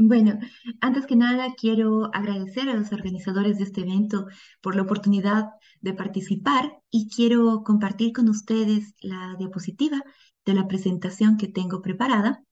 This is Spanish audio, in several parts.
Bueno, antes que nada quiero agradecer a los organizadores de este evento por la oportunidad de participar y quiero compartir con ustedes la diapositiva de la presentación que tengo preparada.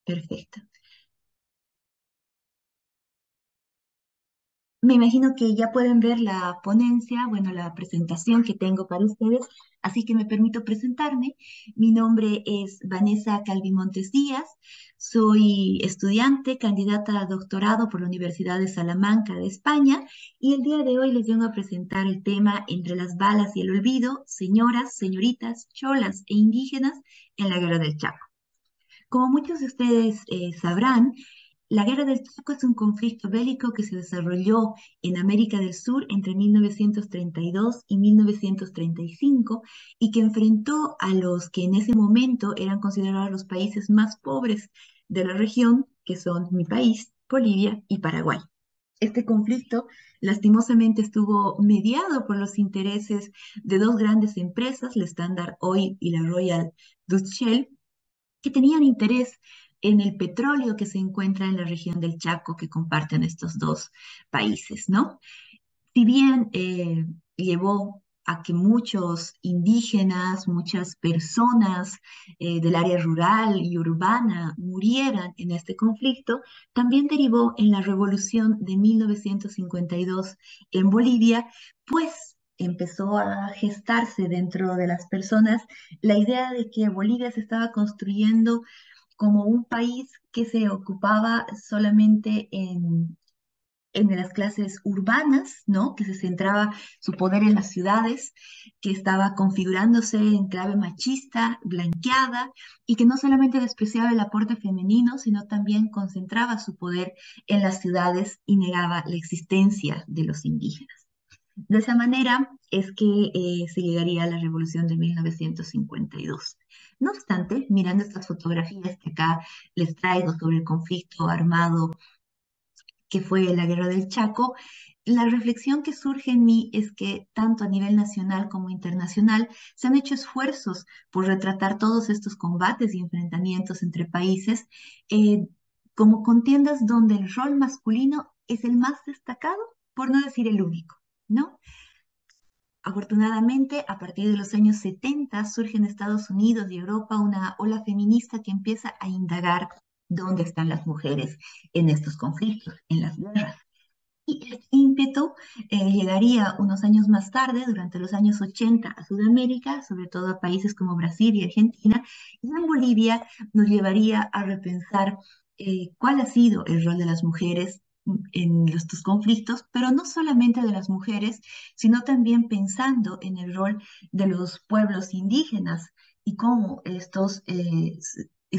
Perfecto. Me imagino que ya pueden ver la ponencia, bueno, la presentación que tengo para ustedes, así que me permito presentarme. Mi nombre es Vanessa Calvimontes Díaz, soy estudiante, candidata a doctorado por la Universidad de Salamanca de España, y el día de hoy les vengo a presentar el tema Entre las balas y el olvido, señoras, señoritas, cholas e indígenas en la Guerra del Chaco. Como muchos de ustedes sabrán, la Guerra del Chaco es un conflicto bélico que se desarrolló en América del Sur entre 1932 y 1935 y que enfrentó a los que en ese momento eran considerados los países más pobres de la región, que son mi país, Bolivia y Paraguay. Este conflicto lastimosamente estuvo mediado por los intereses de dos grandes empresas, la Standard Oil y la Royal Dutch Shell, que tenían interés en el petróleo que se encuentra en la región del Chaco que comparten estos dos países, ¿no? Si bien llevó a que muchos indígenas, muchas personas del área rural y urbana murieran en este conflicto, también derivó en la revolución de 1952 en Bolivia, pues empezó a gestarse dentro de las personas la idea de que Bolivia se estaba construyendo como un país que se ocupaba solamente en las clases urbanas, ¿no? Que se centraba su poder en las ciudades, que estaba configurándose en clave machista, blanqueada, y que no solamente despreciaba el aporte femenino, sino también concentraba su poder en las ciudades y negaba la existencia de los indígenas. De esa manera es que se llegaría a la revolución de 1952. No obstante, mirando estas fotografías que acá les traigo sobre el conflicto armado que fue la Guerra del Chaco, la reflexión que surge en mí es que tanto a nivel nacional como internacional se han hecho esfuerzos por retratar todos estos combates y enfrentamientos entre países eh, como contiendas donde el rol masculino es el más destacado, por no decir el único, ¿no? Afortunadamente, a partir de los años 70 surge en Estados Unidos y Europa una ola feminista que empieza a indagar dónde están las mujeres en estos conflictos, en las guerras. Y este ímpetu llegaría unos años más tarde, durante los años 80, a Sudamérica, sobre todo a países como Brasil y Argentina, y en Bolivia nos llevaría a repensar cuál ha sido el rol de las mujeres en estos conflictos, pero no solamente de las mujeres, sino también pensando en el rol de los pueblos indígenas y cómo estos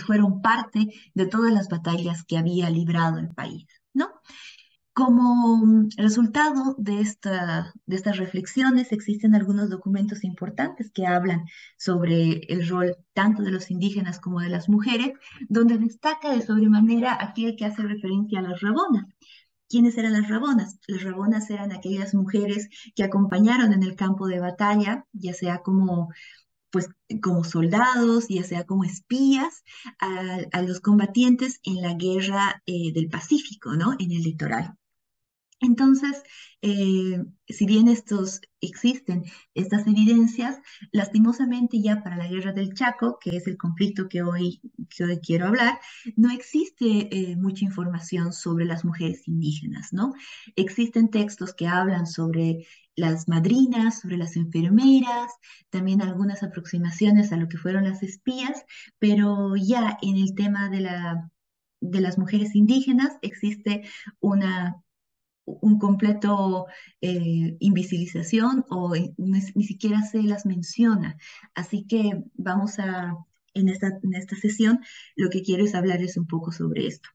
fueron parte de todas las batallas que había librado el país, ¿no? Como resultado de estas reflexiones, existen algunos documentos importantes que hablan sobre el rol tanto de los indígenas como de las mujeres, donde destaca de sobremanera aquel que hace referencia a las rabonas. ¿Quiénes eran las rabonas? Las rabonas eran aquellas mujeres que acompañaron en el campo de batalla, ya sea como pues como soldados, ya sea como espías, a los combatientes en la guerra del Pacífico, ¿no? En el litoral. Entonces, si bien estos existen, estas evidencias, lastimosamente ya para la Guerra del Chaco, que es el conflicto que hoy quiero hablar, no existe mucha información sobre las mujeres indígenas, ¿no? Existen textos que hablan sobre las madrinas, sobre las enfermeras, también algunas aproximaciones a lo que fueron las espías, pero ya en el tema de las mujeres indígenas existe una un completo invisibilización o ni siquiera se las menciona. Así que vamos en esta sesión, lo que quiero es hablarles un poco sobre esto.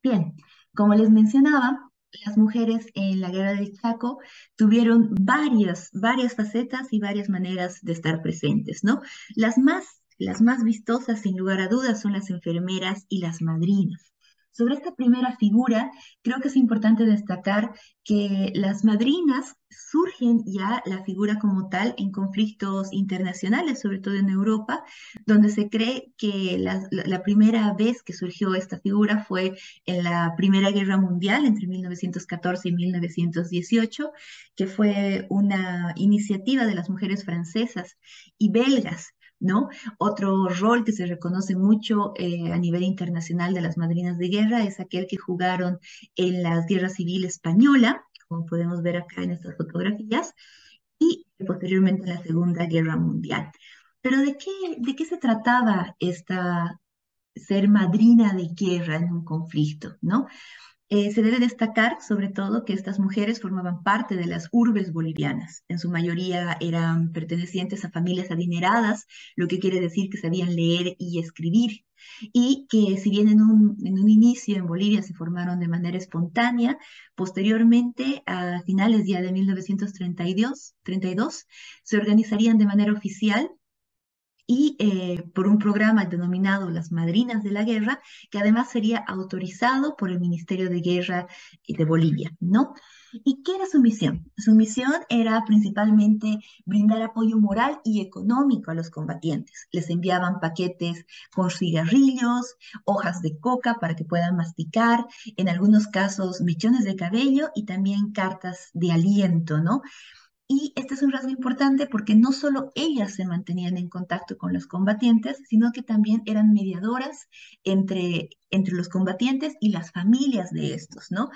Bien, como les mencionaba, las mujeres en la Guerra del Chaco tuvieron varias facetas y varias maneras de estar presentes, ¿no? Las más vistosas, sin lugar a dudas, son las enfermeras y las madrinas. Sobre esta primera figura, creo que es importante destacar que las madrinas surgen ya la figura como tal en conflictos internacionales, sobre todo en Europa, donde se cree que la primera vez que surgió esta figura fue en la Primera Guerra Mundial, entre 1914 y 1918, que fue una iniciativa de las mujeres francesas y belgas, ¿no? Otro rol que se reconoce mucho a nivel internacional de las madrinas de guerra es aquel que jugaron en la Guerra Civil Española, como podemos ver acá en estas fotografías, y posteriormente en la Segunda Guerra Mundial. Pero ¿de qué se trataba esta ser madrina de guerra en un conflicto, ¿no? Se debe destacar, sobre todo, que estas mujeres formaban parte de las urbes bolivianas. En su mayoría eran pertenecientes a familias adineradas, lo que quiere decir que sabían leer y escribir. Y que si bien en un inicio en Bolivia se formaron de manera espontánea, posteriormente, a finales ya de 1932, se organizarían de manera oficial y por un programa denominado Las Madrinas de la Guerra, que además sería autorizado por el Ministerio de Guerra de Bolivia, ¿no? ¿Y qué era su misión? Su misión era principalmente brindar apoyo moral y económico a los combatientes. Les enviaban paquetes con cigarrillos, hojas de coca para que puedan masticar, en algunos casos mechones de cabello y también cartas de aliento, ¿no? Y este es un rasgo importante porque no solo ellas se mantenían en contacto con los combatientes, sino que también eran mediadoras entre los combatientes y las familias de estos, ¿no?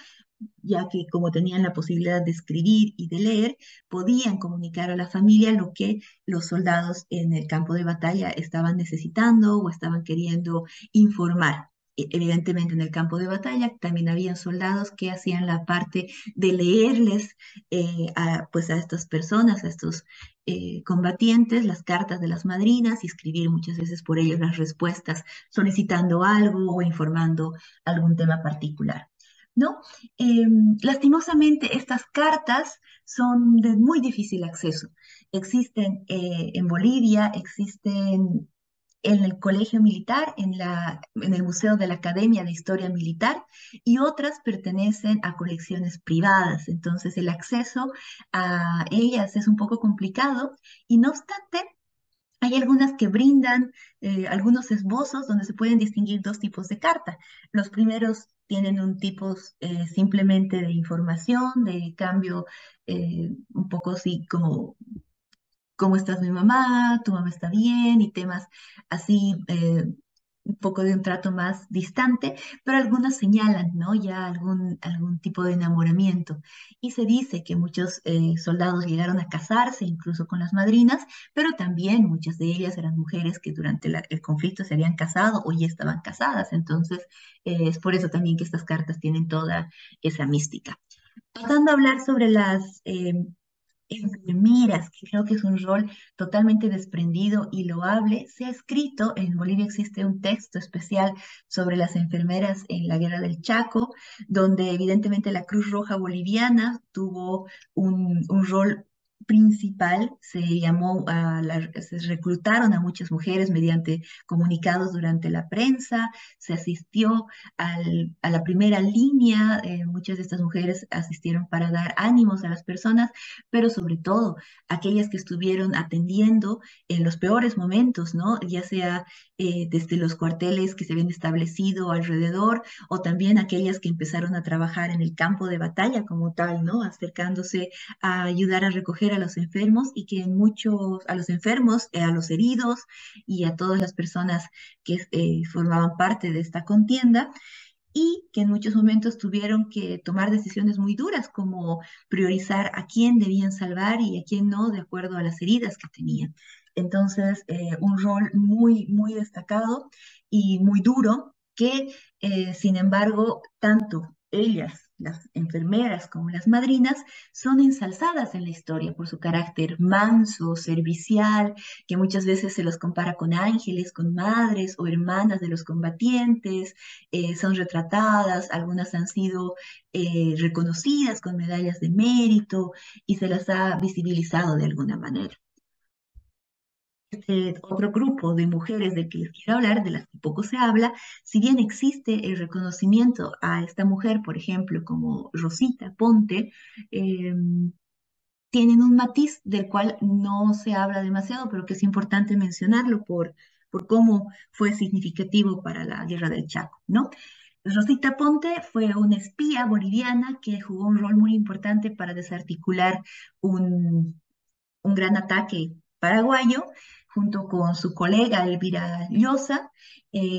Ya que como tenían la posibilidad de escribir y de leer, podían comunicar a la familia lo que los soldados en el campo de batalla estaban necesitando o estaban queriendo informar. Evidentemente en el campo de batalla también habían soldados que hacían la parte de leerles pues a estas personas, a estos combatientes, las cartas de las madrinas y escribir muchas veces por ellos las respuestas, solicitando algo o informando algún tema particular. ¿No? Eh, Lastimosamente, estas cartas son de muy difícil acceso. Existen en Bolivia, existen en el Colegio Militar, en el Museo de la Academia de Historia Militar, y otras pertenecen a colecciones privadas. Entonces, el acceso a ellas es un poco complicado y no obstante, hay algunas que brindan algunos esbozos donde se pueden distinguir dos tipos de carta. Los primeros tienen un tipo simplemente de información, de cambio, un poco así como ¿cómo estás mi mamá? ¿Tu mamá está bien? Y temas así, un poco de un trato más distante, pero algunos señalan, ¿no? Ya algún tipo de enamoramiento. Y se dice que muchos soldados llegaron a casarse, incluso con las madrinas, pero también muchas de ellas eran mujeres que durante el conflicto se habían casado o ya estaban casadas. Entonces, es por eso también que estas cartas tienen toda esa mística. Pasando a hablar sobre las enfermeras, que creo que es un rol totalmente desprendido y loable. Se ha escrito, en Bolivia existe un texto especial sobre las enfermeras en la Guerra del Chaco, donde evidentemente la Cruz Roja Boliviana tuvo un rol principal, se reclutaron a muchas mujeres mediante comunicados durante la prensa, se asistió a la primera línea, muchas de estas mujeres asistieron para dar ánimos a las personas, pero sobre todo aquellas que estuvieron atendiendo en los peores momentos, ¿no? Ya sea desde los cuarteles que se habían establecido alrededor o también aquellas que empezaron a trabajar en el campo de batalla como tal, ¿no? Acercándose a ayudar a recoger a los enfermos y que a los enfermos, a los heridos y a todas las personas que formaban parte de esta contienda y que en muchos momentos tuvieron que tomar decisiones muy duras, como priorizar a quién debían salvar y a quién no, de acuerdo a las heridas que tenían. Entonces, un rol muy, muy destacado y muy duro que, sin embargo, tanto ellas, las enfermeras como las madrinas, son ensalzadas en la historia por su carácter manso, servicial, que muchas veces se los compara con ángeles, con madres o hermanas de los combatientes, son retratadas, algunas han sido reconocidas con medallas de mérito y se las ha visibilizado de alguna manera. Este otro grupo de mujeres del que les quiero hablar, de las que poco se habla, si bien existe el reconocimiento a esta mujer, por ejemplo, como Rosita Ponte, eh, tienen un matiz del cual no se habla demasiado, pero que es importante mencionarlo por cómo fue significativo para la Guerra del Chaco, ¿no? Rosita Ponte fue una espía boliviana que jugó un rol muy importante para desarticular un un gran ataque paraguayo, junto con su colega Elvira Llosa,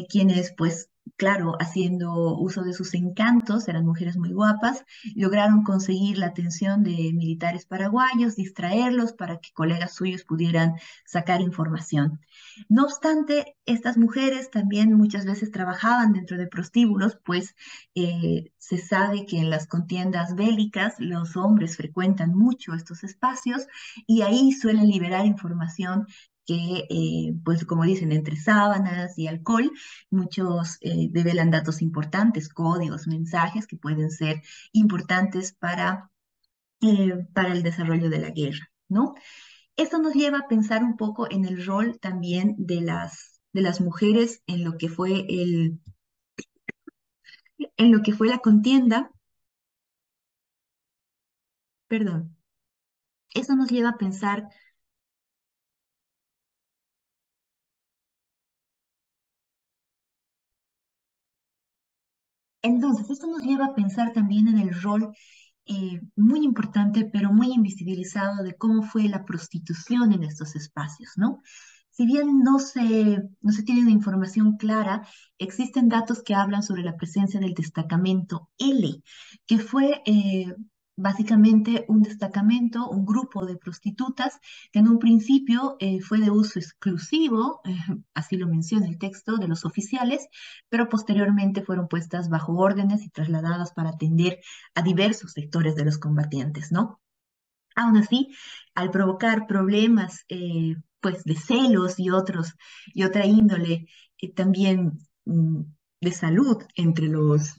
quienes, pues, claro, haciendo uso de sus encantos, eran mujeres muy guapas, lograron conseguir la atención de militares paraguayos, distraerlos para que colegas suyos pudieran sacar información. No obstante, estas mujeres también muchas veces trabajaban dentro de prostíbulos, pues se sabe que en las contiendas bélicas los hombres frecuentan mucho estos espacios y ahí suelen liberar información que, pues como dicen, entre sábanas y alcohol, muchos develan datos importantes, códigos, mensajes que pueden ser importantes para el desarrollo de la guerra, ¿no? Esto nos lleva a pensar un poco en el rol también de las mujeres en lo que fue en lo que fue la contienda, perdón. Eso nos lleva a pensar. Entonces, esto nos lleva a pensar también en el rol muy importante, pero muy invisibilizado de cómo fue la prostitución en estos espacios, ¿no? Si bien no se tiene una información clara, existen datos que hablan sobre la presencia del destacamento L, que fue básicamente un destacamento, un grupo de prostitutas que en un principio fue de uso exclusivo, así lo menciona el texto, de los oficiales, pero posteriormente fueron puestas bajo órdenes y trasladadas para atender a diversos sectores de los combatientes, ¿no? Aún así, al provocar problemas, pues, de celos y otra índole, también de salud entre los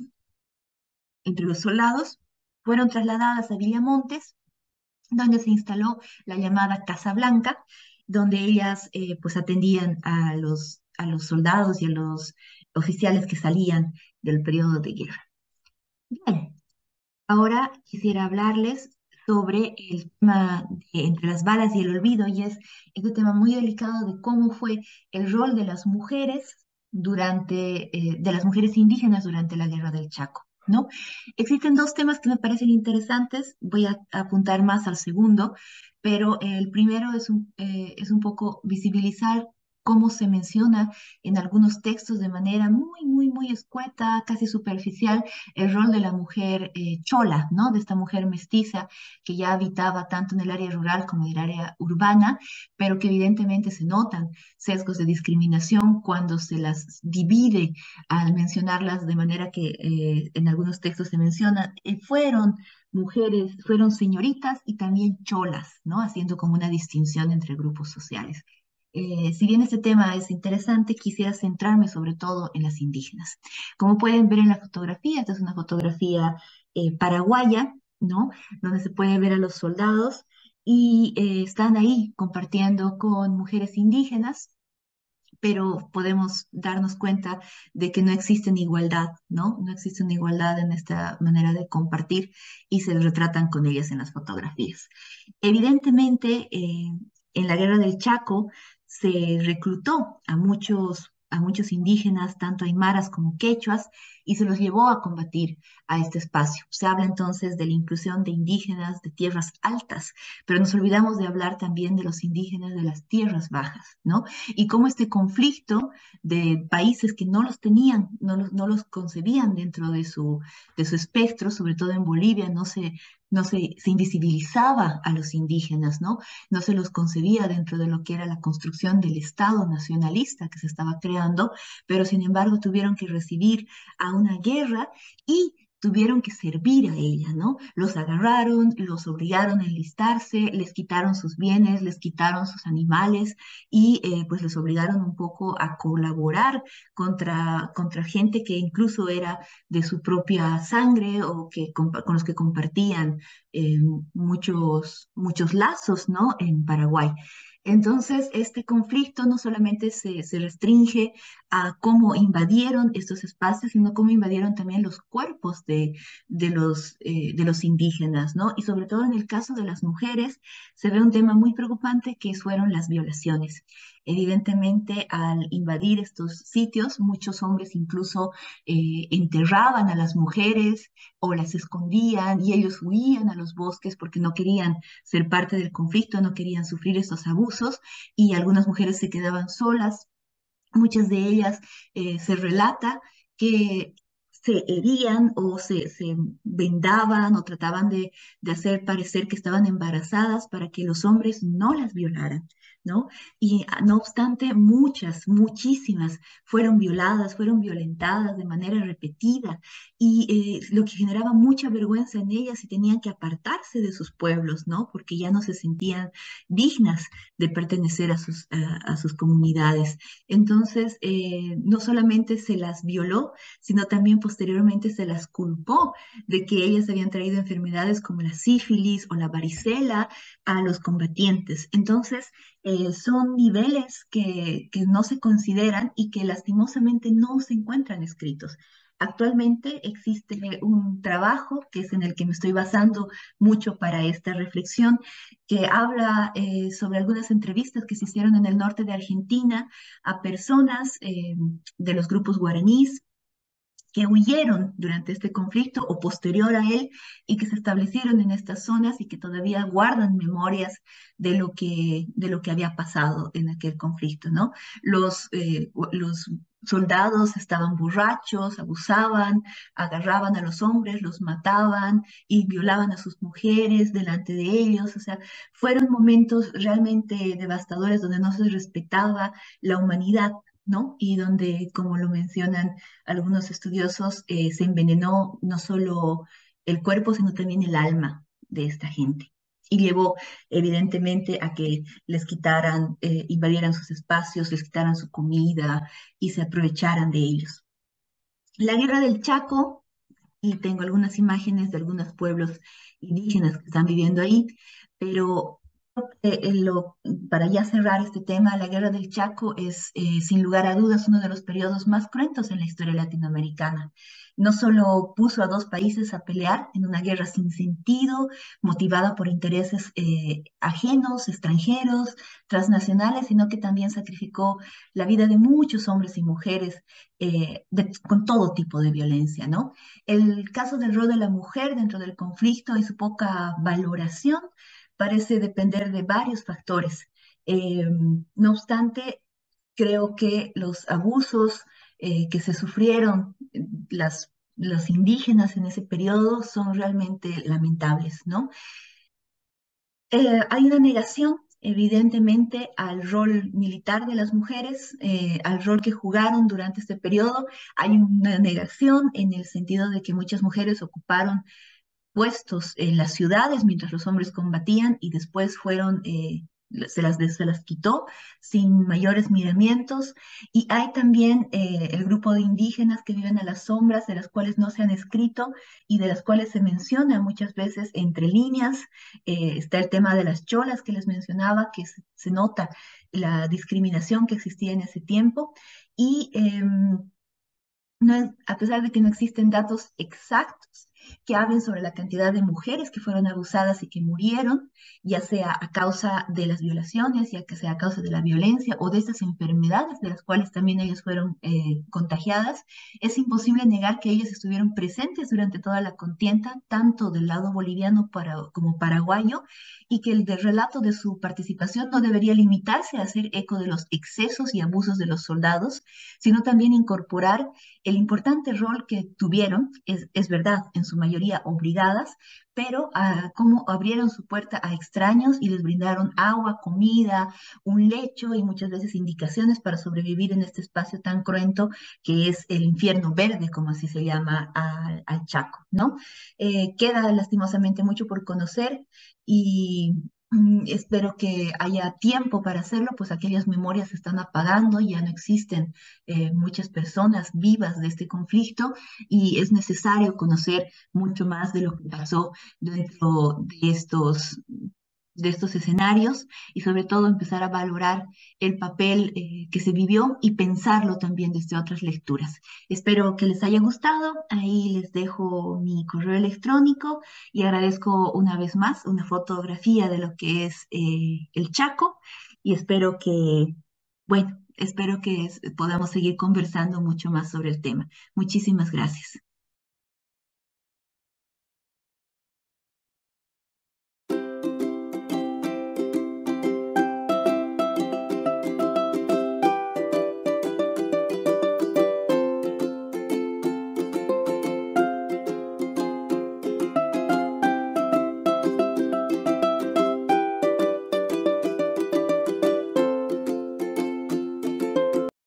soldados, fueron trasladadas a Villamontes, donde se instaló la llamada Casa Blanca, donde ellas, pues, atendían a los soldados y a los oficiales que salían del periodo de guerra. Bien, ahora quisiera hablarles sobre el tema de entre las balas y el olvido, y es este tema muy delicado de cómo fue el rol de las mujeres de las mujeres indígenas durante la Guerra del Chaco, ¿no? Existen dos temas que me parecen interesantes, voy a apuntar más al segundo, pero el primero es un poco visibilizar cómo se menciona en algunos textos de manera muy escueta, casi superficial, el rol de la mujer chola, ¿no? De esta mujer mestiza que ya habitaba tanto en el área rural como en el área urbana, pero que evidentemente se notan sesgos de discriminación cuando se las divide al mencionarlas de manera que en algunos textos se menciona, fueron mujeres, fueron señoritas y también cholas, ¿no? Haciendo como una distinción entre grupos sociales. Si bien este tema es interesante, quisiera centrarme sobre todo en las indígenas. Como pueden ver en la fotografía, esta es una fotografía paraguaya, ¿no? Donde se puede ver a los soldados y están ahí compartiendo con mujeres indígenas, pero podemos darnos cuenta de que no existe una igualdad, ¿no? No existe una igualdad en esta manera de compartir y se retratan con ellas en las fotografías. Evidentemente, en la guerra del Chaco se reclutó a muchos indígenas, tanto aymaras como quechuas, y se los llevó a combatir a este espacio. Se habla entonces de la inclusión de indígenas de tierras altas, pero nos olvidamos de hablar también de los indígenas de las tierras bajas, ¿no? Y cómo este conflicto de países que no los tenían, no los concebían dentro de su espectro, sobre todo en Bolivia, se invisibilizaba a los indígenas, ¿no? No se los concebía dentro de lo que era la construcción del Estado nacionalista que se estaba creando, pero sin embargo tuvieron que recibir a una guerra y tuvieron que servir a ella, ¿no? Los agarraron, los obligaron a enlistarse, les quitaron sus bienes, les quitaron sus animales y pues los obligaron un poco a colaborar contra gente que incluso era de su propia sangre o con los que compartían muchos lazos, ¿no? En Paraguay. Entonces, este conflicto no solamente se restringe a cómo invadieron estos espacios, sino cómo invadieron también los cuerpos de los indígenas, ¿no? Y sobre todo en el caso de las mujeres, se ve un tema muy preocupante que fueron las violaciones. Evidentemente, al invadir estos sitios, muchos hombres incluso enterraban a las mujeres o las escondían y ellos huían a los bosques porque no querían ser parte del conflicto, no querían sufrir estos abusos y algunas mujeres se quedaban solas. Muchas de ellas se relata que se herían o se vendaban o trataban de hacer parecer que estaban embarazadas para que los hombres no las violaran, ¿no? Y no obstante, muchas, muchísimas fueron violadas, fueron violentadas de manera repetida y lo que generaba mucha vergüenza en ellas y tenían que apartarse de sus pueblos, ¿no? Porque ya no se sentían dignas de pertenecer a sus comunidades. Entonces, no solamente se las violó, sino también posteriormente se las culpó de que ellas habían traído enfermedades como la sífilis o la varicela a los combatientes. Entonces, son niveles que no se consideran y que lastimosamente no se encuentran escritos. Actualmente existe un trabajo que es en el que me estoy basando mucho para esta reflexión, que habla sobre algunas entrevistas que se hicieron en el norte de Argentina a personas de los grupos guaraníes que huyeron durante este conflicto o posterior a él y que se establecieron en estas zonas y que todavía guardan memorias de lo que había pasado en aquel conflicto, ¿no? Los soldados estaban borrachos, abusaban, agarraban a los hombres, los mataban y violaban a sus mujeres delante de ellos. O sea, fueron momentos realmente devastadores donde no se respetaba la humanidad, ¿no? Y donde, como lo mencionan algunos estudiosos, se envenenó no solo el cuerpo, sino también el alma de esta gente. Y llevó evidentemente a que les quitaran, invadieran sus espacios, les quitaran su comida y se aprovecharan de ellos. La guerra del Chaco, y tengo algunas imágenes de algunos pueblos indígenas que están viviendo ahí, pero para ya cerrar este tema, la guerra del Chaco es sin lugar a dudas uno de los periodos más cruentos en la historia latinoamericana. No solo puso a dos países a pelear en una guerra sin sentido, motivada por intereses ajenos, extranjeros, transnacionales, sino que también sacrificó la vida de muchos hombres y mujeres con todo tipo de violencia, ¿no? El caso del rol de la mujer dentro del conflicto y su poca valoración parece depender de varios factores. No obstante, creo que los abusos que se sufrieron los indígenas en ese periodo son realmente lamentables, ¿no? Hay una negación, evidentemente, al rol militar de las mujeres, al rol que jugaron durante este periodo. Hay una negación en el sentido de que muchas mujeres ocuparon puestos en las ciudades mientras los hombres combatían y después se las quitó sin mayores miramientos. Y hay también el grupo de indígenas que viven a las sombras, de las cuales no se han escrito y de las cuales se menciona muchas veces entre líneas. Está el tema de las cholas que les mencionaba, que se nota la discriminación que existía en ese tiempo. Y a pesar de que no existen datos exactos que hablen sobre la cantidad de mujeres que fueron abusadas y que murieron, ya sea a causa de las violaciones, ya que sea a causa de la violencia o de estas enfermedades de las cuales también ellas fueron contagiadas, es imposible negar que ellas estuvieron presentes durante toda la contienda, tanto del lado boliviano como paraguayo, y que el relato de su participación no debería limitarse a hacer eco de los excesos y abusos de los soldados, sino también incorporar el importante rol que tuvieron, es verdad, en su mayoría obligadas, pero cómo abrieron su puerta a extraños y les brindaron agua, comida, un lecho y muchas veces indicaciones para sobrevivir en este espacio tan cruento que es el infierno verde, como así se llama al Chaco, ¿no? Queda lastimosamente mucho por conocer y espero que haya tiempo para hacerlo, pues aquellas memorias se están apagando, ya no existen muchas personas vivas de este conflicto y es necesario conocer mucho más de lo que pasó dentro de estos de estos escenarios y sobre todo empezar a valorar el papel que se vivió y pensarlo también desde otras lecturas. Espero que les haya gustado. Ahí les dejo mi correo electrónico y agradezco una vez más una fotografía de lo que es el Chaco y espero que, bueno, espero que podamos seguir conversando mucho más sobre el tema. Muchísimas gracias.